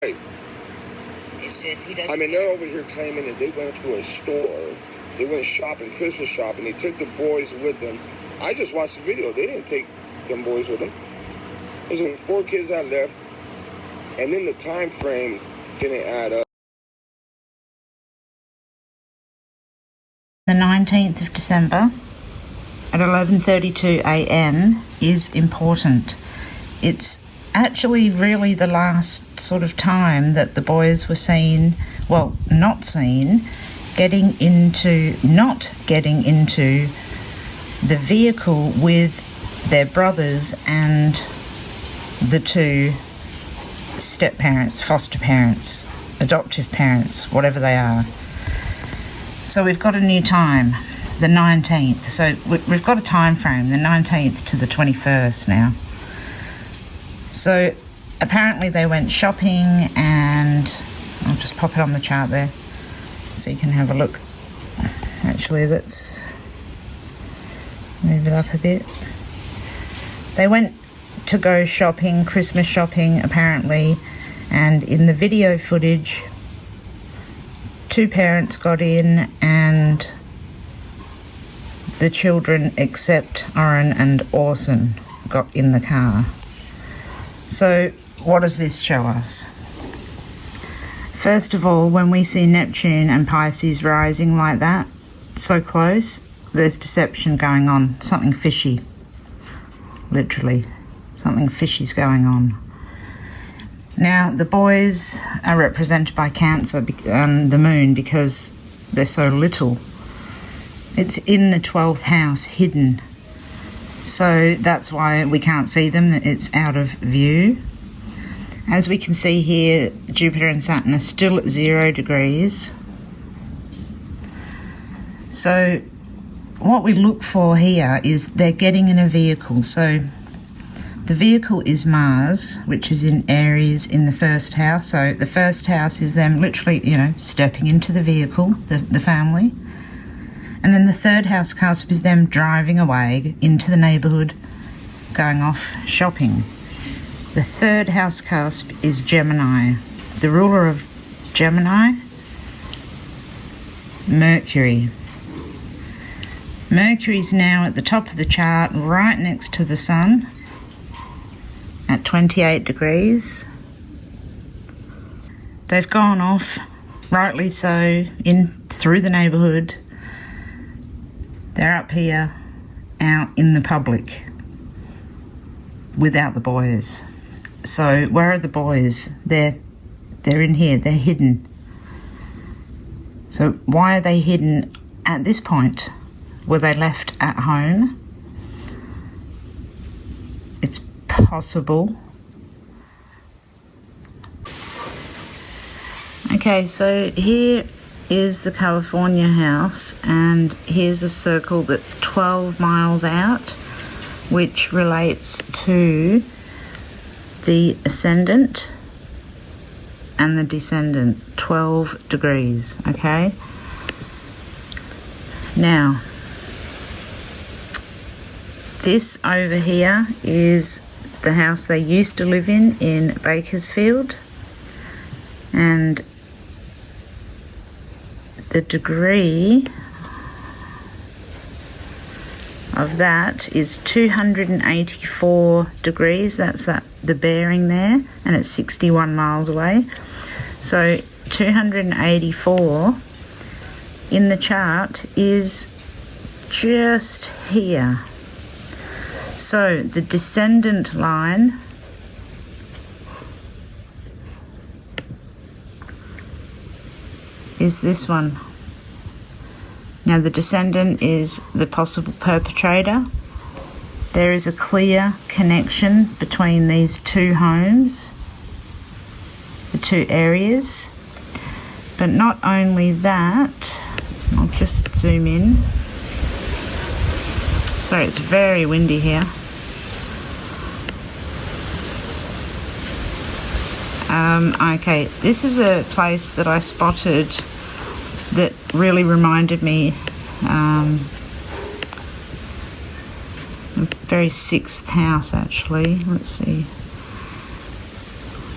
Right. It's just, he doesn't. I mean, they're over here claiming that they went to a store, they went shopping, Christmas shopping, they took the boys with them. I just watched the video. They didn't take them boys with them. There's only 4 kids that left, and then the time frame didn't add up. The 19th of December at 11:32 a.m. is important. It's actually really the last sort of time that the boys were seen, well, not seen, not getting into the vehicle with their brothers and the 2 step-parents, foster parents, adoptive parents, whatever they are. So we've got a new time, the 19th. So we've got a time frame, the 19th to the 21st now. So apparently they went shopping, and I'll just pop it on the chart there so you can have a look. Actually, let's move it up a bit. They went to go shopping, Christmas shopping apparently, and in the video footage 2 parents got in and the children except Orrin and Orson got in the car. So what does this show us? First of all, when we see Neptune and Pisces rising like that, so close, there's deception going on, something fishy, literally, something fishy's going on. Now, the boys are represented by Cancer and the moon because they're so little. It's in the 12th house, hidden. So that's why we can't see them, it's out of view. As we can see here, Jupiter and Saturn are still at 0 degrees. So what we look for here is they're getting in a vehicle. So the vehicle is Mars, which is in Aries in the 1st house. So the 1st house is them literally, stepping into the vehicle, the family. And then the 3rd house cusp is them driving away into the neighbourhood, going off shopping. The 3rd house cusp is Gemini. The ruler of Gemini, Mercury. Mercury's now at the top of the chart, right next to the Sun, at 28 degrees. They've gone off, rightly so, through the neighbourhood. They're up here, out in the public, without the boys. So where are the boys? They're in here, they're hidden. So why are they hidden at this point? Were they left at home? It's possible. Okay, so here is the California house, and here's a circle that's 12 miles out, which relates to the ascendant and the descendant, 12 degrees, okay? Now, this over here is the house they used to live in Bakersfield, and the degree of that is 284 degrees. That's the bearing there, and it's 61 miles away. So 284 in the chart is just here. So the descendant line is this one. Now the descendant is the possible perpetrator. There is a clear connection between these 2 homes, the 2 areas. But not only that, I'll just zoom in. Sorry, it's very windy here. Okay, this is a place that I spotted that really reminded me, very 6th house actually. Let's see,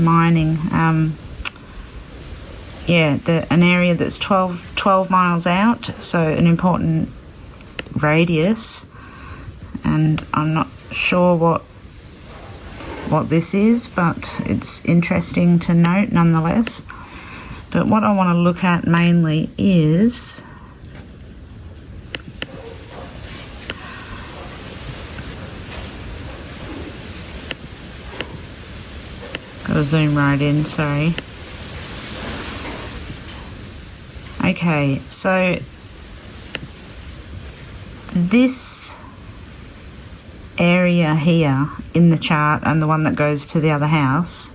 mining. an area that's 12 miles out, so an important radius. And I'm not sure what this is, but it's interesting to note nonetheless. But what I want to look at mainly is gotta zoom right in, sorry. Okay, so this area here in the chart, and the one that goes to the other house,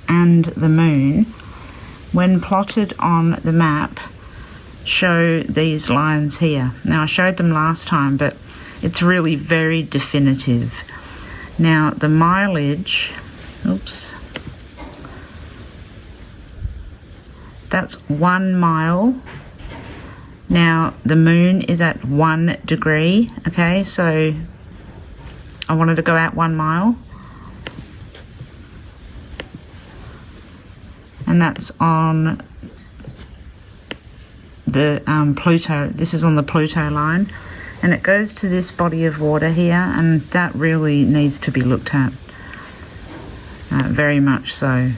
and the moon, when plotted on the map, show these lines here. Now, I showed them last time, but it's really very definitive. Now, the mileage, that's 1 mile. Now, the moon is at 1 degree, okay, so I wanted to go out 1 mile. And that's on the Pluto. This is on the Pluto line. And it goes to this body of water here, and that really needs to be looked at. Very much so.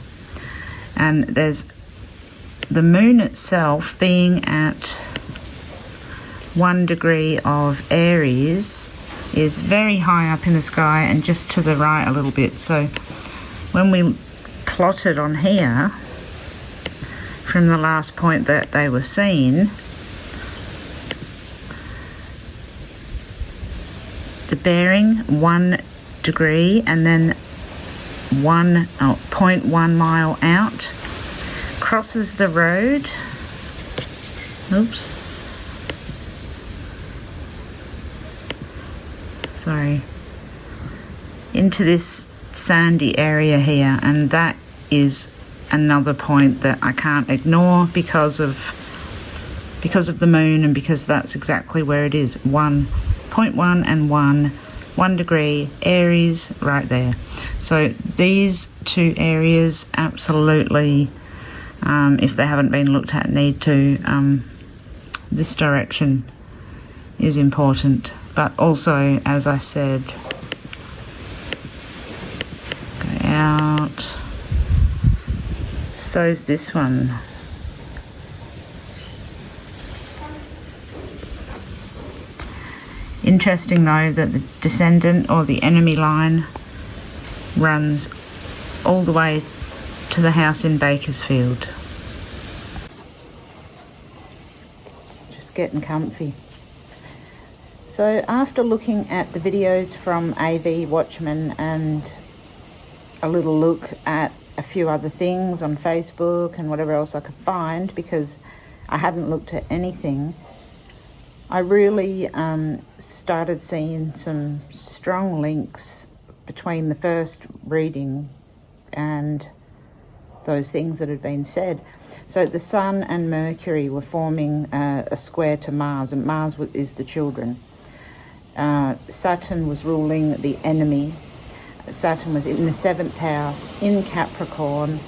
And there's the moon itself being at 1 degree of Aries is very high up in the sky and just to the right a little bit. So when we plot it on here, from the last point that they were seen, the bearing 1 degree and then 0.1 mile out, crosses the road, into this sandy area here, and that is another point that I can't ignore because of the moon, and because that's exactly where it is. 1.1 and 1 degree Aries right there. So these two areas absolutely, if they haven't been looked at, need to. This direction is important, but also, as I said, go out. So's this one. Interesting though that the descendant or the enemy line runs all the way to the house in Bakersfield. Just getting comfy. So after looking at the videos from AV Watchmen and a little look at a few other things on Facebook and whatever else I could find, because I hadn't looked at anything, I really started seeing some strong links between the first reading and those things that had been said. So the Sun and Mercury were forming a square to Mars, and Mars is the children. Saturn was ruling the enemy. Saturn was in the 7th house in Capricorn.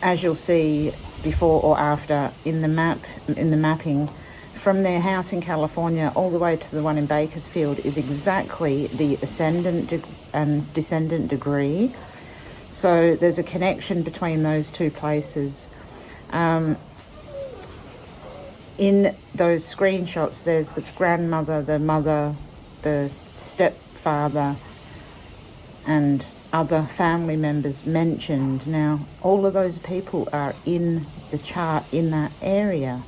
As you'll see before or after in the mapping, from their house in California all the way to the one in Bakersfield is exactly the ascendant and descendant degree. So there's a connection between those two places. In those screenshots, there's the grandmother, the mother, the stepfather, and other family members mentioned. Now, all of those people are in the chart in that area.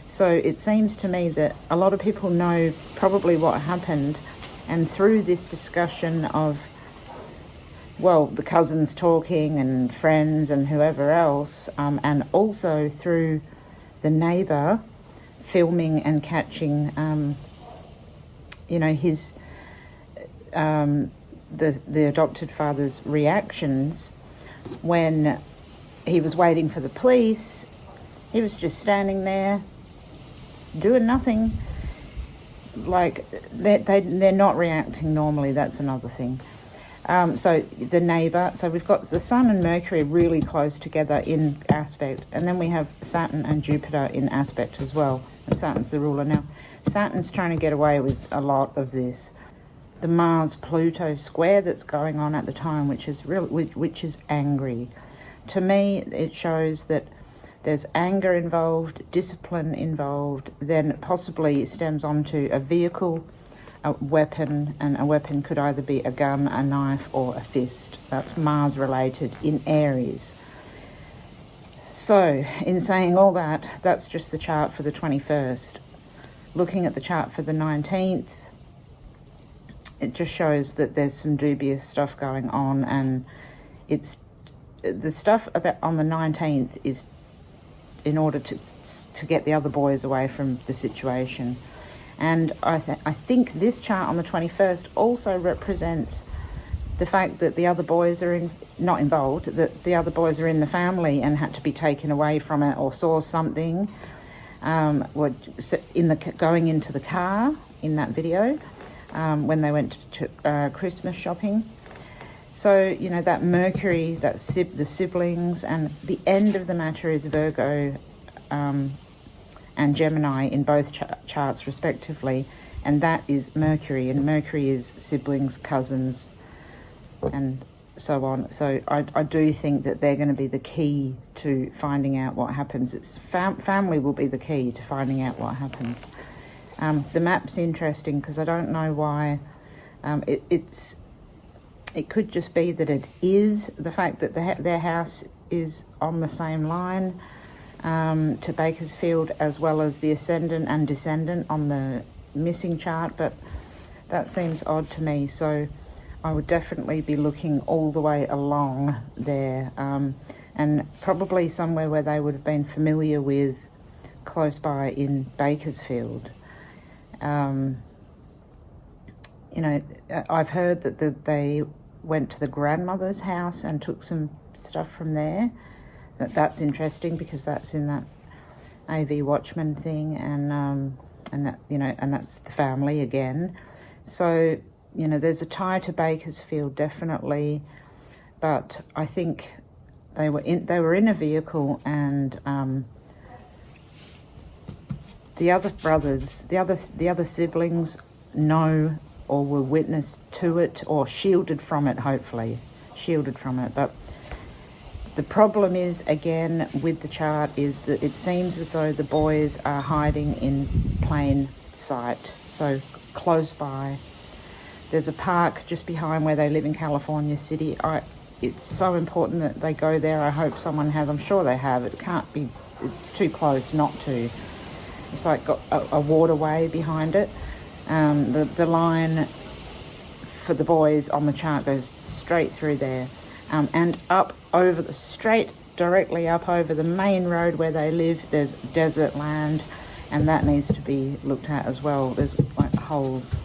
So it seems to me that a lot of people know probably what happened, and through this discussion of, well, the cousins talking and friends and whoever else, and also through the neighbour filming and catching, his the adopted father's reactions when he was waiting for the police. He was just standing there doing nothing. Like, they're not reacting normally. That's another thing. So the neighbour, so we've got the Sun and Mercury really close together in aspect, and then we have Saturn and Jupiter in aspect as well, and Saturn's the ruler. Now, Saturn's trying to get away with a lot of this. The Mars-Pluto square that's going on at the time, which is angry. To me, it shows that there's anger involved, discipline involved, then possibly it stems onto a vehicle, a weapon, and a weapon could either be a gun, a knife, or a fist. That's Mars related in Aries. So, in saying all that, that's just the chart for the 21st. Looking at the chart for the 19th, it just shows that there's some dubious stuff going on, and it's the stuff about on the 19th is in order to get the other boys away from the situation. And I think this chart on the 21st also represents the fact that the other boys are not involved, that the other boys are in the family and had to be taken away from it, or saw something going into the car in that video when they went to Christmas shopping. So, you know, that Mercury, the siblings, and the end of the matter is Virgo and Gemini in both charts respectively, and that is Mercury, and Mercury is siblings, cousins, and so on. So I do think that they're going to be the key to finding out what happens. It's family will be the key to finding out what happens. The map's interesting because I don't know why. It could just be that it is the fact that their house is on the same line to Bakersfield, as well as the ascendant and descendant on the missing chart, but that seems odd to me. So I would definitely be looking all the way along there, and probably somewhere where they would have been familiar with, close by in Bakersfield. You know, I've heard that they went to the grandmother's house and took some stuff from there. That's interesting because that's in that AV Watchmen thing, and that, you know, and that's the family again. So, you know, there's a tie to Bakersfield definitely, but I think they were in a vehicle, and the other brothers, the other siblings know or were witness to it, or shielded from it, hopefully shielded from it. But the problem is, again, with the chart, is that it seems as though the boys are hiding in plain sight, so close by. There's a park just behind where they live in California City. It's so important that they go there. I hope someone has. I'm sure they have. It can't be, it's too close not to. It's like got a waterway behind it. The line for the boys on the chart goes straight through there, and up over directly up over the main road where they live. There's desert land, and that needs to be looked at as well. There's like holes